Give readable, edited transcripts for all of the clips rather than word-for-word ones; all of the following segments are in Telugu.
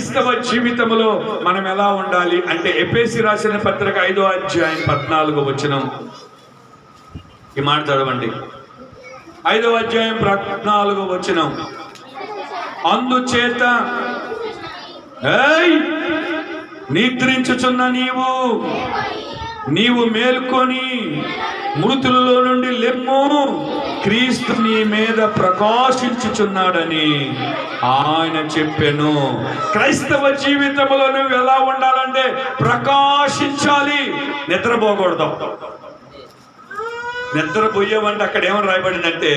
క్రైస్తవ జీవితంలో మనం ఎలా ఉండాలి అంటే ఎఫెసీ రాసిన పత్రిక 5వ అధ్యాయం 14వ వచనం. ఈ మాట చదవండి. 5వ అధ్యాయం 14వ వచనం. అందుచేత నిద్రించుచున్న నీవు మేల్కొని మృతులలో నుండి లెమ్ము, క్రీస్తు నీ మీద ప్రకాశించుచున్నాడని ఆయన చెప్పెను. క్రైస్తవ జీవితంలో నువ్వు ఎలా ఉండాలంటే ప్రకాశించాలి, నిద్రపోకూడదు. నిద్రపోయేవంటే అక్కడ ఏమని రాయబడిందంటే,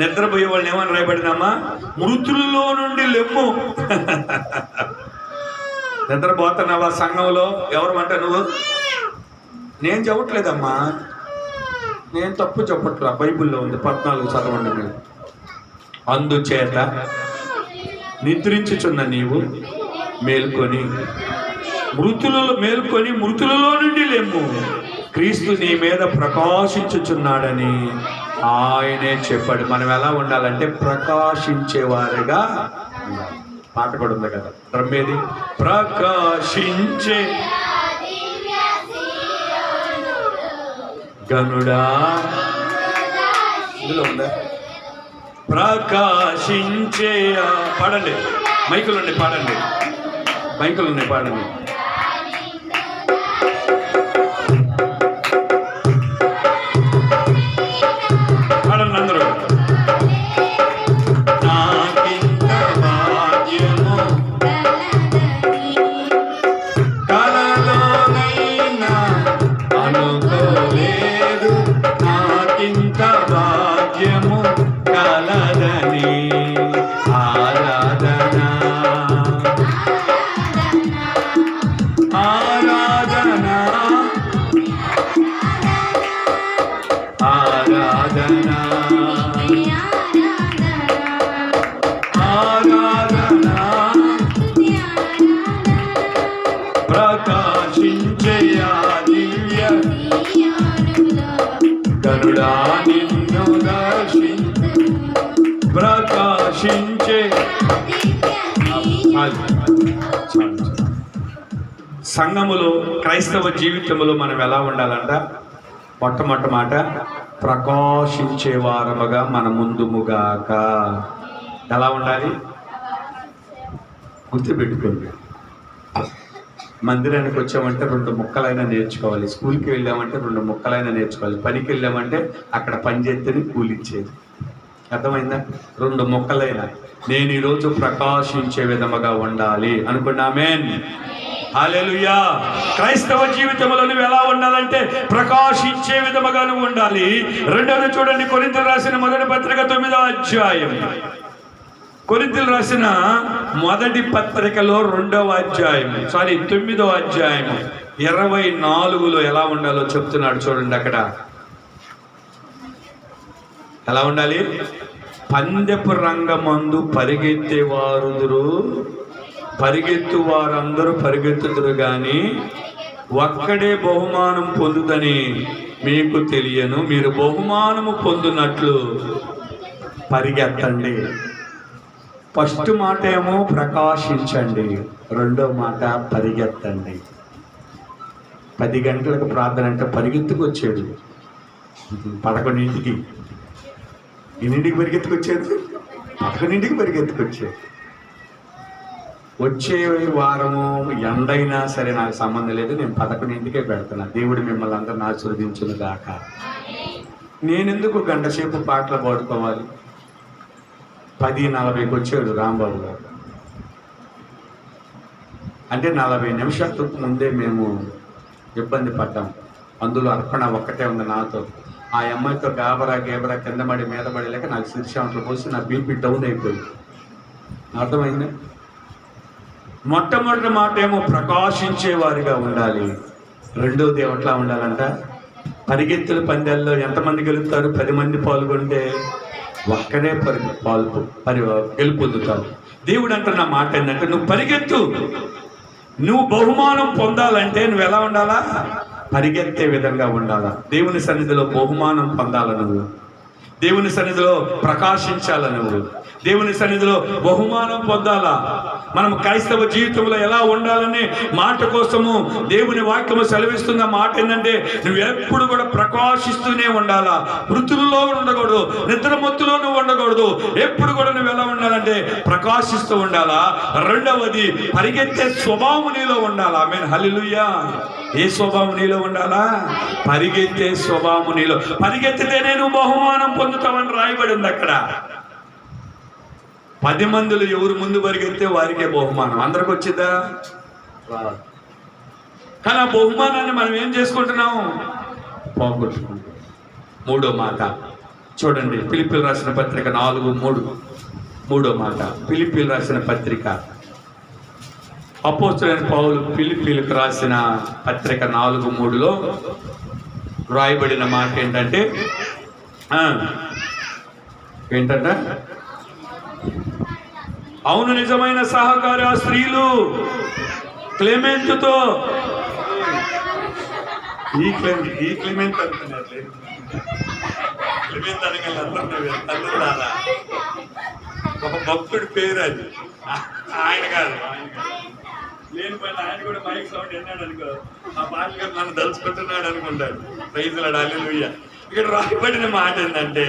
నిద్రపోయే వాళ్ళని ఏమని రాయబడిందమ్మా? మృతులలో నుండి లెమ్ము. నిద్రపోతున్నావా సంఘంలో? ఎవరు అంటే నువ్వు? నేను చెప్పట్లేదమ్మా, నేను తప్పు చెప్పట్లా, బైబిల్లో ఉంది. 14 చదవండి మీరు. అందుచేత నిద్రించుచున్న నీవు మేల్కొని మృతులలో నుండి లెమ్ము, క్రీస్తు నీ మీద ప్రకాశించుచున్నాడని ఆయనే చెప్పాడు. మనం ఎలా ఉండాలంటే ప్రకాశించేవారుగా ఉండాలి. పాట కూడా ఉంది కదా, రమ్మేది ప్రకాశించే గనుడా, ఇందులో ఉందా? ప్రకాశించే. పాడండి, మైకులు ఉన్నాయి, పాడండి, మైకులు ఉన్నాయి, పాడండి. పాడండి అందరూ. ప్రకాశించే సంఘములో క్రైస్తవ జీవితంలో మనం ఎలా ఉండాలంట? మొట్టమొదటి మాట, ప్రకాశించే వారముగా మన ముందుముగాక. ఎలా ఉండాలి? గుర్తుపెట్టుకోండి. మందిరానికి వచ్చామంటే 2 ముక్కలైనా నేర్చుకోవాలి. స్కూల్కి వెళ్ళామంటే 2 ముక్కలైనా నేర్చుకోవాలి. పనికి వెళ్ళామంటే అక్కడ పని చేస్తేనే కూలిచ్చేది. అర్థమైందా? 2 ముక్కలైనా. నేను ఈరోజు ప్రకాశించే విధముగా ఉండాలి అనుకున్నామేన్. హల్లెలూయా. క్రైస్తవ జీవితంలో నువ్వు ఎలా ఉండాలంటే ప్రకాశించే విధముగా నువ్వు ఉండాలి. రెండవది చూడండి, కొరింథీయులకు రాసిన మొదటి పత్రిక 9వ అధ్యాయం. కొరింథీయులకు రాసిన మొదటి పత్రికలో 2వ అధ్యాయం 9వ అధ్యాయం 24లో ఎలా ఉండాలో చెప్తున్నాడు. చూడండి అక్కడ ఎలా ఉండాలి? పందెపు రంగమందు పరిగెత్తు వారందరూ పరిగెత్తుదురు గాని ఒక్కడే బహుమానం పొందుదని మీకు తెలియను. మీరు బహుమానము పొందునట్లు పరిగెత్తండి. ఫస్ట్ మాట ఏమో ప్రకాశించండి, రెండో మాట పరిగెత్తండి. 10 గంటలకు ప్రార్థన అంటే పరిగెత్తుకు వచ్చాడు. 11ంటికి ఎన్నింటికి పరిగెత్తుకొచ్చేది? 11ంటికి పరిగెత్తుకొచ్చేది. వచ్చే వారము ఎండైనా సరే నాకు సంబంధం లేదు, నేను 11ంటికే పెడుతున్నా. దేవుడు మిమ్మల్ని అందరిని ఆశీర్వదించును గాక. నేనెందుకు గంట సేపు పాటలు పాడుకోవాలి? 10:40కి వచ్చాడు రాంబాబు గారు. అంటే 40 నిమిషాలకు ముందే మేము ఇబ్బంది పడ్డాం. అందులో అర్పణ ఒక్కటే ఉంది నాతో. ఆ అమ్మాయితో గేబరా కింద పడి మీద పడలేక నాకు శీర్షాంట్లు పోసి నా బీపీ డౌన్ అయిపోయింది. అర్థమైంది? మొట్టమొదటి మాట ఏమో ప్రకాశించే వారిగా ఉండాలి. రెండోది ఎట్లా ఉండాలంట? పరిగెత్తుల పందాల్లో ఎంతమంది గెలుపుతారు? 10 మంది పాల్గొంటే ఒక్కడే గెలుపొందుతావు. దేవుడు అంటున్న మాట ఏంటంటే, నువ్వు పరిగెత్తు. నువ్వు బహుమానం పొందాలంటే నువ్వు ఎలా ఉండాలా? పరిగెత్తే విధంగా ఉండాలా. దేవుని సన్నిధిలో బహుమానం పొందాల నువ్వు, దేవుని సన్నిధిలో ప్రకాశించాల నువ్వు, దేవుని సన్నిధిలో బహుమానం పొందాలా. మనం క్రైస్తవ జీవితంలో ఎలా ఉండాలనే మాట కోసము దేవుని వాక్యము సెలవిస్తున్న మాట ఏంటంటే, నువ్వు ఎప్పుడు కూడా ప్రకాశిస్తూనే ఉండాలా. మృతులలో ఉండకూడదు, నిద్రమత్తులో నువ్వు ఉండకూడదు. ఎప్పుడు కూడా నువ్వు ఎలా ఉండాలంటే ప్రకాశిస్తూ ఉండాలా. రెండవది, పరిగెత్తే స్వభావం నీలో ఉండాలా. ఆమేన్, హల్లెలూయా. ఏ స్వభావం నీలో ఉండాలా? పరిగెత్తే స్వభావం నీలో. పరిగెత్తితేనే నువ్వు బహుమానం పొందుతావని రాయబడింది అక్కడ. 10 మందిలో ఎవరు ముందు పరిగెత్తే వారికే బహుమానం. అందరికి వచ్చిందా? కానీ ఆ బహుమానాన్ని మనం ఏం చేసుకుంటున్నాం? పోగొట్టుకుంటాం. మూడో మాట చూడండి, ఫిలిప్పీలు రాసిన పత్రిక 4:3. మూడో మాట, ఫిలిప్పీలు రాసిన పత్రిక, అపోస్తలుడైన పౌలు ఫిలిప్పీలకు రాసిన పత్రిక 4:3లో రాయబడిన మాట ఏంటంటే, అవును నిజమైన సహకారి ఆ స్త్రీలు క్లెమెంతుతో, ఈ క్లెమెంట్ అంటున్నారు, క్లెమెంట్ అనగల అందరూ ఒక భక్తుడి పేరు అది. ఆయన కాదు, లేని పని ఆయన కూడా మైక్ సౌండ్ విన్నాడు అనుకో, ఆ పాట గారు నన్ను దలుచుకుంటున్నాడు అనుకుంటాడు. ప్రైజ్లాడు, హల్లెలూయా. ఇక్కడ రాయబడిన మాట ఏంటంటే,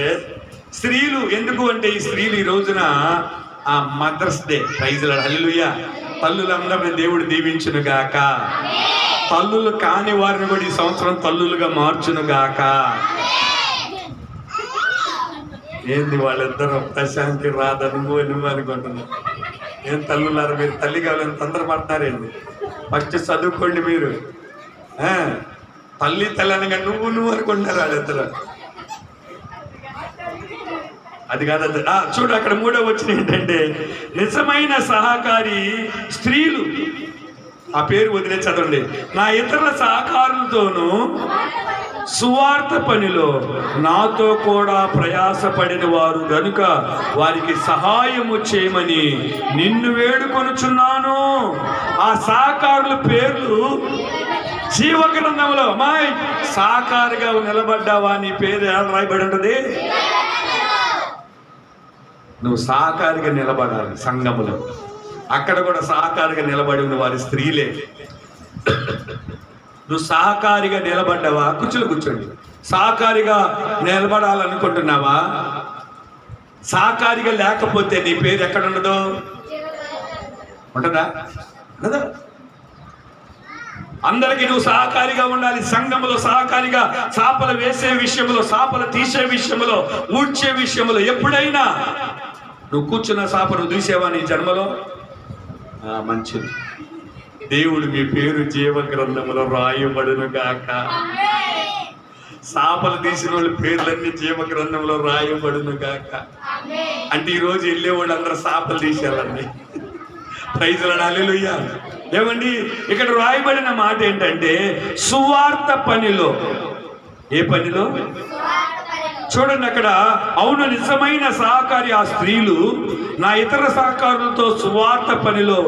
స్త్రీలు ఎందుకు అంటే, ఈ స్త్రీలు ఈ రోజున ఆ మదర్స్ డే. ప్రైజ్లాడు, హల్లెలూయా. తల్లులందరినీ దేవుడు దీవించును గాక. తల్లులు కాని వారిని కూడా ఈ సంవత్సరం తల్లులుగా మార్చును గాక. ఏంది వాళ్ళిద్దరూ ప్రశాంతి రాదు నువ్వు అనుకుంటున్నారు. ఏం తల్లులారు మీరు? తల్లి కావాలని తొందరపడతారేంది? ఫస్ట్ చదువుకోండి మీరు. తల్లి అనగా నువ్వు అనుకుంటున్నారు వాళ్ళిద్దరు. అది కాదు. చూడు అక్కడ 3వ వచనం ఏంటంటే, నిజమైన సహకారి స్త్రీలు, ఆ పేరు వదిలే చదవండి. నా ఇతరుల సహకారులతోనూ సువార్త పనిలో నాతో కూడా ప్రయాసపడిన వారు గనుక వారికి సహాయము చేయమని నిన్ను వేడుకొనుచున్నాను. ఆ సహకారుల పేర్లు జీవ గ్రంథంలో. అమ్మాయి, సహకారిగా నిలబడ్డావా? నీ పేరు ఎలా రాయబడి ఉంటుంది? నువ్వు సహకారిగా నిలబడాలి సంఘములో. అక్కడ కూడా సహకారిగా నిలబడి ఉన్న వారి స్త్రీలే. నువ్వు సహకారిగా నిలబడ్డావా? కూర్చోండి. సహకారిగా నిలబడాలనుకుంటున్నావా? సహకారిగా లేకపోతే నీ పేరు ఎక్కడ ఉండదు? ఉంటుందా? ఉండదా? అందరికీ నువ్వు సహకారిగా ఉండాలి. సంఘంలో సహకారిగా, చాపలు వేసే విషయంలో, చాపలు తీసే విషయంలో, ఊడ్చే విషయంలో. ఎప్పుడైనా నువ్వు కూర్చున్న చాపను చూసేవా నీ జన్మలో? మంచిది. దేవుడు మీ పేరు జీవ గ్రంథంలో రాయబడును గాక. చాపలు తీసిన వాళ్ళ పేర్లన్నీ జీవ గ్రంథంలో రాయబడును గాక. అంటే ఈరోజు వెళ్ళే వాళ్ళు అందరూ చాపలు తీసేయాలండి. ప్రైజ్లాడు, హల్లెలూయా. ఏమండి, ఇక్కడ రాయబడిన మాట ఏంటంటే, సువార్త పనిలో. ఏ పనిలో? చూడండి అక్కడ, అవును నిజమైన సహకారి ఆ స్త్రీలు నా ఇతర సహకారులతో సువార్త పనిలో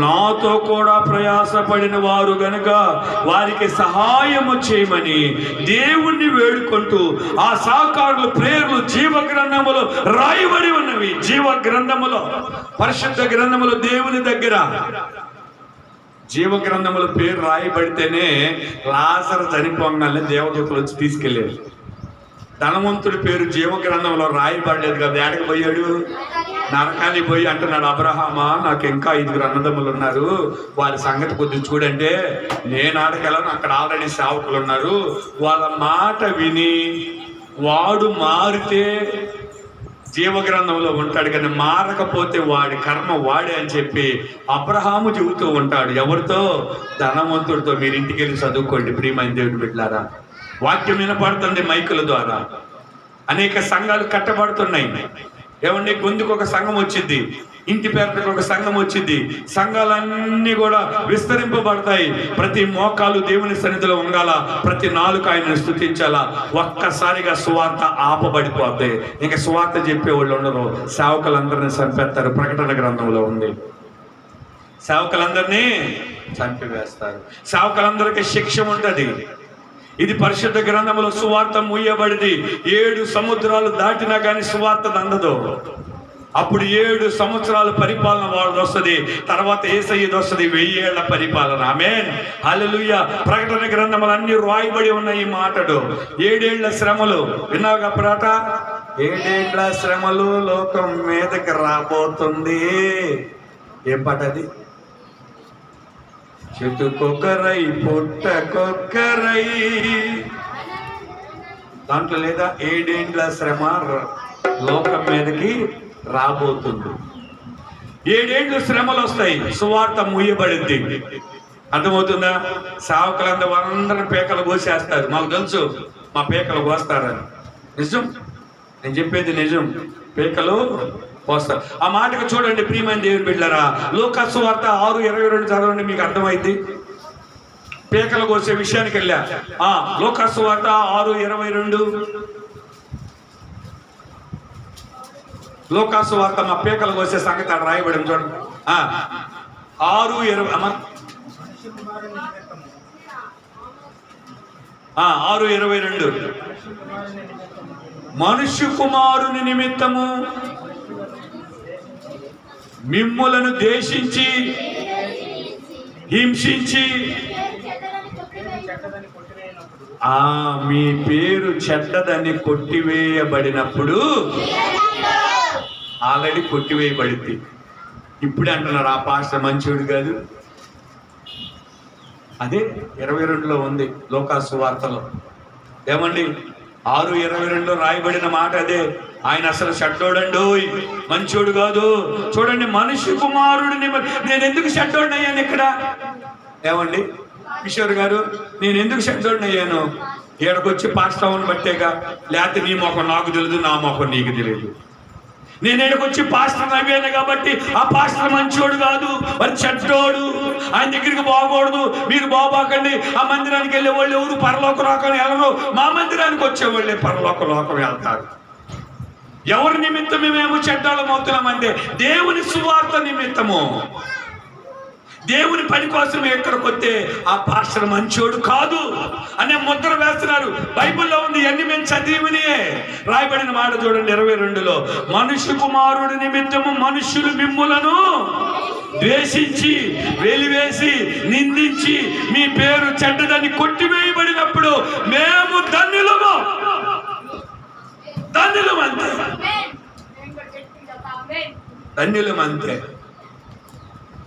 నాతో కూడా ప్రయాసపడిన వారు గనుక వారికి సహాయము చేయమని దేవుణ్ణి వేడుకుంటూ ఆ సహకారుల పేర్లు జీవ గ్రంథములో రాయబడి ఉన్నవి. జీవ గ్రంథములో, పరిశుద్ధ గ్రంథములో, దేవుని దగ్గర జీవ గ్రంథముల పేరు రాయబడితేనే లాజరు చనిపోగానే దేవదూతలు వచ్చి తీసుకెళ్ళారు. ధనవంతుడి పేరు జీవ గ్రంథంలో రాయబడలేదు కదా, ఏడకి పోయాడు? నరకానికి పోయి అంటున్నాడు, అబ్రహామా నాకు ఇంకా 5 అన్నదమ్ములు ఉన్నారు, వాళ్ళ సంగతి కొద్దిగా చూడంటే నేను ఆడగలను, అక్కడ ఆల్రెడీ సేవకులు ఉన్నారు, వాళ్ళ మాట విని వాడు మారితే జీవ గ్రంథంలో ఉంటాడు, కానీ మారకపోతే వాడి కర్మ వాడే అని చెప్పి అబ్రహాము చెబుతూ ఉంటాడు. ఎవరితో? ధనవంతుడితో. మీరు ఇంటికి వెళ్ళి చదువుకోండి ప్రియమైన దేవుడి బిడ్డలారా. వాక్యం వినపడుతుంది మైకుల ద్వారా. అనేక సంఘాలు కట్టబడుతున్నాయి. ఏమండి, గొంతుకు ఒక సంఘం వచ్చింది, ఇంటి పేరుకు ఒక సంఘం వచ్చింది, సంఘాలన్నీ కూడా విస్తరింపబడతాయి. ప్రతి మోకాలు దేవుని సన్నిధిలో ఉండాల, ప్రతి నాలుక ఆయనను స్తుతించాలా. ఒక్కసారిగా సువార్త ఆపబడిపోతాయి. ఇంకా సువార్త చెప్పేవాళ్ళు ఉండరు. సేవకులందరినీ చంపేస్తారు. ప్రకటన గ్రంథంలో ఉంది, సేవకులందరినీ చంపివేస్తారు. సేవకులందరికీ శిక్ష ఉంటుంది. ఇది పరిశుద్ధ గ్రంథంలో సువార్త ముయ్యబడింది. 7 సముద్రాలు దాటినా కానీ సువార్త అందదు. అప్పుడు 7 సంవత్సరాల పరిపాలన వాళ్ళది వస్తుంది. తర్వాత యేసయ్యది వస్తుంది, 1000 ఏళ్ల పరిపాలన. ఆమేన్, హల్లెలూయా. ప్రకటన గ్రంథములు అన్ని రాయబడి ఉన్నాయి ఈ మాటలు. 7 ఏళ్ల శ్రమలు విన్నావుగా ప్రాట. 7 ఏళ్ల శ్రమలు లోకం మీదకి రాబోతుంది. ఏం పాట అది? చెట్టుకొక్కరై పుట్టకొక్కరై. దాంట్లో లేదా 7 ఏళ్ల శ్రమ లోకం మీదకి రాబోతుంది. 7 ఏళ్ళు శ్రమలు వస్తాయి, సువార్త ముయ్యబడింది. అర్థమవుతుందా? సేవకులందరూ అందరూ పేకలు కోసేస్తారు. మాకు తెలుసు మా పేకలు కోస్తారని. నిజం, నేను చెప్పేది నిజం. పేకలు కోస్తారు. ఆ మాటకు చూడండి ప్రియమైన దేవుని బిడ్డలారా, లూకా సువార్త 6:22 చదవండి, మీకు అర్థమైంది. పేకలు కోసే విషయానికి వెళ్ళా. లూకా సువార్త 6:22. లూకా సువార్త మా పేకలు కోసే సంగతి అక్కడ రాయబడి చూడండి. 6:22. మనుష్య కుమారుని నిమిత్తము మిమ్ములను దేశించి హింసించి మీ పేరు చెడ్డదని కొట్టివేయబడినప్పుడు, ఆల్రెడీ కొట్టివేయబడింది. ఇప్పుడే అంటున్నారు ఆ పాస్టర్ మంచోడు కాదు. అదే 22లో ఉంది లూకా సువార్తలో. ఏమండి 6:22లో రాయబడిన మాట అదే. ఆయన అసలు చెడ్డోడండు, మంచోడు కాదు. చూడండి, మనిషి కుమారుడిని నేను ఎందుకు చెడ్డోడిని అయ్యాను ఇక్కడ? ఏమండి కిషోర్ గారు, నేను ఎందుకు చెడ్డోడిని అయ్యాను? ఈడకొచ్చి పాస్టర్ అవును బట్టేగా, లేకపోతే నీ మొఖం నాకు తెలియదు, నా మొఖం నీకు తెలియదు. నేను ఈడకొచ్చి పాస్టర్ అయ్యాను కాబట్టి ఆ పాస్టర్ మంచోడు కాదు, మరి చెడ్డోడు, ఆయన దగ్గరికి పోకూడదు, మీరు బాబాకండి. ఆ మందిరానికి వెళ్ళే వాళ్ళు ఎవరు పరలోక లోకం వెళ్ళరు, మా మందిరానికి వచ్చేవాళ్ళే పరలోక లోకం వెళ్తారు. ఎవరి నిమిత్తం మేము చెడ్డోళం అవుతున్నామంటే దేవుని సువార్త నిమిత్తము, దేవుని పని కోసం ఎక్కడికి వస్తే ఆ పాస్టర్ మంచోడు కాదు అనే ముద్ర వేస్తున్నారు. బైబిల్లో ఉంది, అన్ని మేము చదివినే రాయబడిన మాట చూడండి 22లో. మనుష్య కుమారుడి నిమిత్తము మనుష్యులు మిమ్ములను ద్వేషించి వెలివేసి నిందించి మీ పేరు చెడ్డదని కొట్టివేయబడినప్పుడు మేము ధన్యులము. ధన్యులమంతే, ధన్యులమంతే.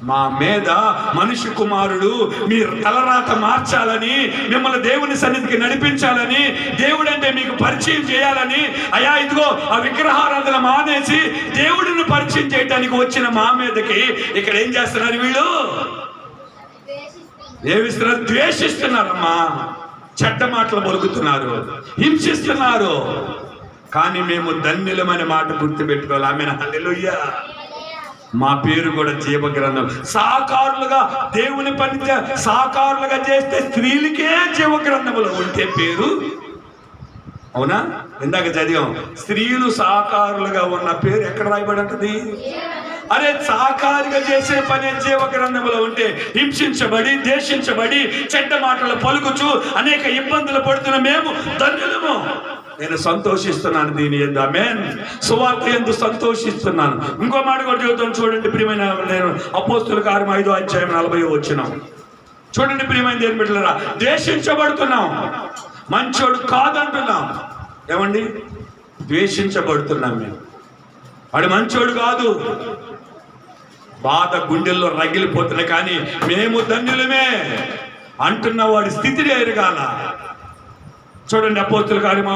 మా మీద మనిషి కుమారుడు మీ తలరాత మార్చాలని, మిమ్మల్ని దేవుని సన్నిధికి నడిపించాలని, దేవుడు అంటే మీకు పరిచయం చేయాలని, అయా ఇదిగో ఆ విగ్రహారాధన మానేసి దేవుడిని పరిచయం చేయడానికి వచ్చిన మా మీదకి ఇక్కడ ఏం చేస్తున్నారు వీళ్ళు? ఏమిస్తున్నారు? ద్వేషిస్తున్నారమ్మా, చెడ్డ మాటలు పలుకుతున్నారు, హింసిస్తున్నారు. కానీ మేము ధన్యులమనే మాట గుర్తుపెట్టుకోవాలి. ఆమేన్, హల్లెలూయా. మా పేరు కూడా జీవగ్రంథం. సాకారులుగా దేవుని పని సాకారులుగా చేస్తే స్త్రీలకే జీవగ్రంథములో ఉంటే పేరు. అవునా? ఇందాక చదివాం, స్త్రీలు సాకారులుగా ఉన్న పేరు ఎక్కడ రాయబడి ఉంటుంది? అరే సాకారుగా చేసే పని జీవగ్రంథంలో ఉంటే హింసించబడి దేశించబడి చెడ్డ మాటలు పలుకుచు అనేక ఇబ్బందులు పడుతున్న మేము ధన్యులము. నేను సంతోషిస్తున్నాను దీని యందు. ఆమేన్. సువార్త యందు సంతోషిస్తున్నాను. ఇంకో మాట కూడా చెబుతాను చూడండి ప్రియమైన, నేను అపోస్తుల కార్యం 5:40 వచ్చినాం. చూడండి ప్రియమైన దేవుని బిడ్డలారా, ద్వేషించబడుతున్నాం, మంచోడు కాదంటున్నాం. ఏమండి? ద్వేషించబడుతున్నాం మేము. వాడు మంచోడు కాదు, బాధ గుండెల్లో రగిలిపోతున్నాయి. కానీ మేము ధన్యులమే అంటున్న వాడి స్థితిని ఎరగాల. చూడండి అపోస్తుల కార్యం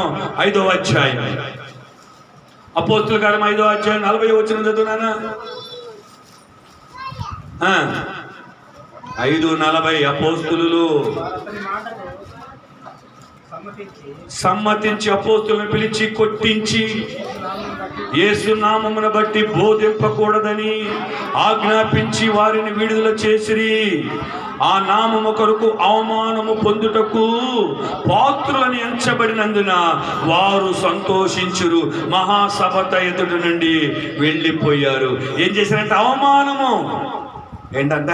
5వ అధ్యాయం. అపోస్తుల కార్యం 5వ అధ్యాయం 40 వచనం చదువునానా? 5:40. అపోస్తులు సమ్మతించి అపోస్తులను పిలిచి కొట్టించి యేసు నామమును బట్టి బోధింపకూడదని ఆజ్ఞాపించి వారిని విడుదల చేసిరి. ఆ నామము కొరకు అవమానము పొందుటకు పాత్రులని ఎంచబడినందున వారు సంతోషించురు. మహాసభత ఎదుటి నుండి వెళ్ళిపోయారు. ఏం చేశారంటే అవమానము. ఏంటంట?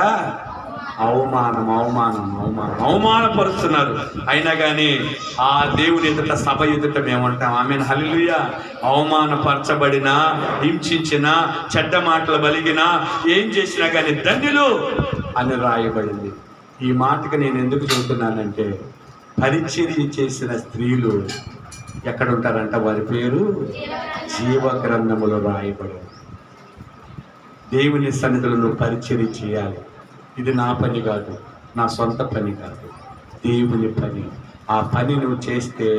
అవమానపరుస్తున్నారు. అయినా కానీ ఆ దేవుని ఎదుట, సభ ఎదుట మేమంటాం ఆమేన్ హల్లెలూయా. అవమానపరచబడినా, హింసించినా, చెడ్డ మాటలు బలిగినా, ఏం చేసినా కానీ ధన్యులు అని రాయబడింది. ఈ మాటకి నేను ఎందుకు చెబుతున్నానంటే, పరిచర్య చేసిన స్త్రీలు ఎక్కడ ఉంటారంట? వారి పేరు జీవ గ్రంథములో రాయబడి. దేవుని సన్నిధిలో నువ్వు పరిచర్య చేయాలి. ఇది నా పని కాదు, నా సొంత పని కాదు, దేవుని పని. ఆ పని నువ్వు చేస్తే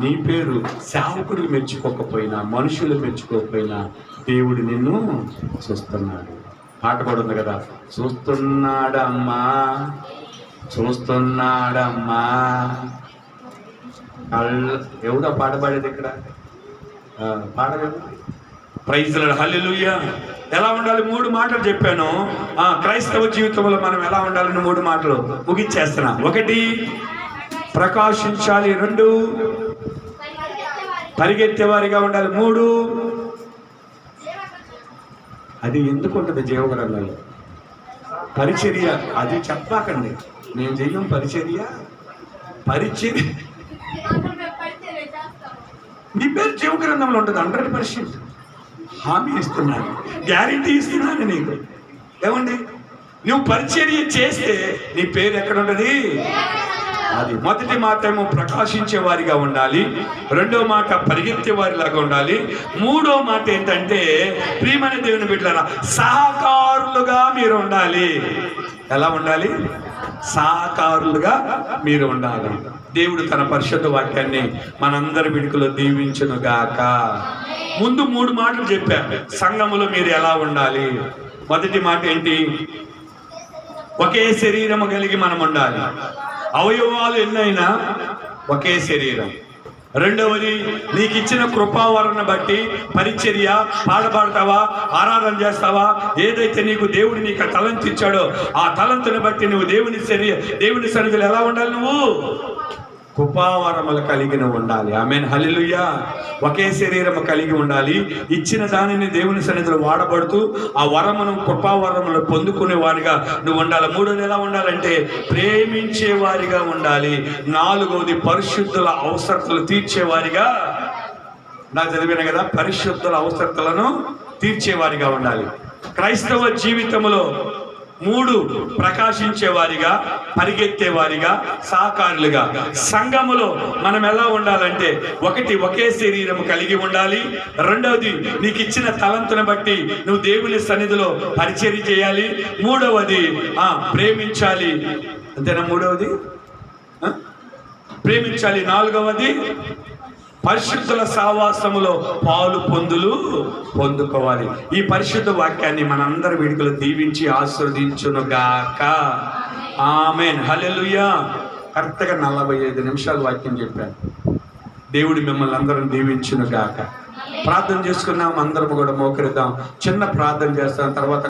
నీ పేరు సేవకుడు మెచ్చుకోకపోయినా, మనుషులు మెచ్చుకోకపోయినా, దేవుడు నిన్ను చూస్తున్నాడు. పాట కూడా ఉంది కదా, చూస్తున్నాడమ్మా, చూస్తున్నాడమ్మా. ఎవడో పాట పాడేది ఇక్కడ, పాడలేదు. ప్రైజ్ లార్డ్ హల్లెలూయా. ఎలా ఉండాలి? 3 మాటలు చెప్పాను. క్రైస్తవ జీవితంలో మనం ఎలా ఉండాలని 3 మాటలు ముగిచ్చేస్తున్నా. 1, ప్రకాశించాలి. 2, పరిగెత్తేవారిగా ఉండాలి. 3, అది ఎందుకు ఉంటుంది జీవగ్రంథంలో? పరిచర్య అది చెప్పాకండి, నేను చెయ్యం పరిచర్య. నీ పేరు జీవగ్రంథంలో ఉంటుంది. 100% హామీ ఇస్తున్నాను, గ్యారెంటీ ఇస్తున్నాను నీకు. ఏమండి, నువ్వు పరిచర్య చేస్తే నీ పేరు ఎక్కడ ఉంటుంది? అది. మొదటి మాట ఏమో ప్రకాశించే వారిగా ఉండాలి, 2వ మాట పరిగెత్తే వారిలాగా ఉండాలి, 3వ మాట ఏంటంటే, ప్రియమైన దేవుని బిడ్డలారా, సహకారులుగా మీరు ఉండాలి. ఎలా ఉండాలి? సహకారులుగా మీరు ఉండాలి. దేవుడు తన పరిశుద్ధ వాక్యాన్ని మనందరి విడుకలో దీవించును గాక. ముందు 3 మాటలు చెప్పాను. సంఘములో మీరు ఎలా ఉండాలి? మొదటి మాట ఏంటి? ఒకే శరీరము కలిగి మనం ఉండాలి. అవయవాలు ఎన్నైనా ఒకే శరీరం. 2వది, నీకు ఇచ్చిన కృపావరణ బట్టి పరిచర్య, పాడబడతావా, ఆరాధన చేస్తావా, ఏదైతే దేవుడు నీకు తలంతు ఇచ్చాడో ఆ తలంతుని బట్టి నువ్వు దేవుని సన్నిధిలో ఎలా ఉండాలి? నువ్వు కృపావరములు కలిగి ఉండాలి. ఆమేన్ హల్లెలూయా. ఒకే శరీరము కలిగి ఉండాలి. ఇచ్చిన దానిని దేవుని సన్నిధిలో వాడబడుతూ ఆ వరమును, కృపావరములు పొందుకునే వారిగా నువ్వు ఉండాలి. 3వది ఎలా ఉండాలంటే, ప్రేమించే వారిగా ఉండాలి. 4వది, పరిశుద్ధుల అవసరతలు తీర్చేవారిగా. నాకు చదివిన కదా, పరిశుద్ధుల అవసరతలను తీర్చేవారిగా ఉండాలి. క్రైస్తవ జీవితంలో 3, ప్రకాశించేవారిగా, పరిగెత్తేవారిగా, సహకారులుగా. సంఘములో మనం ఎలా ఉండాలంటే, 1, ఒకే శరీరం కలిగి ఉండాలి. 2వది, నీకు ఇచ్చిన తలంతుని బట్టి నువ్వు దేవుని సన్నిధిలో పరిచర్య చేయాలి. 3వది, ప్రేమించాలి. అంతేనా? 3వది ప్రేమించాలి. 4వది, పరిశుద్ధుల సావాసములో పాలు పొందుకోవాలి. ఈ పరిశుద్ధ వాక్యాన్ని మనందరి వేడుకలు దీవించి ఆశీర్వదించును గాక. ఆమేన్ హల్లెలూయా. కరెక్ట్గా 45 నిమిషాలు వాక్యం చెప్పాను. దేవుడు మిమ్మల్ని అందరం దీవించును గాక. ప్రార్థన చేసుకున్నాం. అందరం కూడా మోకరిద్దాం. చిన్న ప్రార్థన చేస్తాం. తర్వాత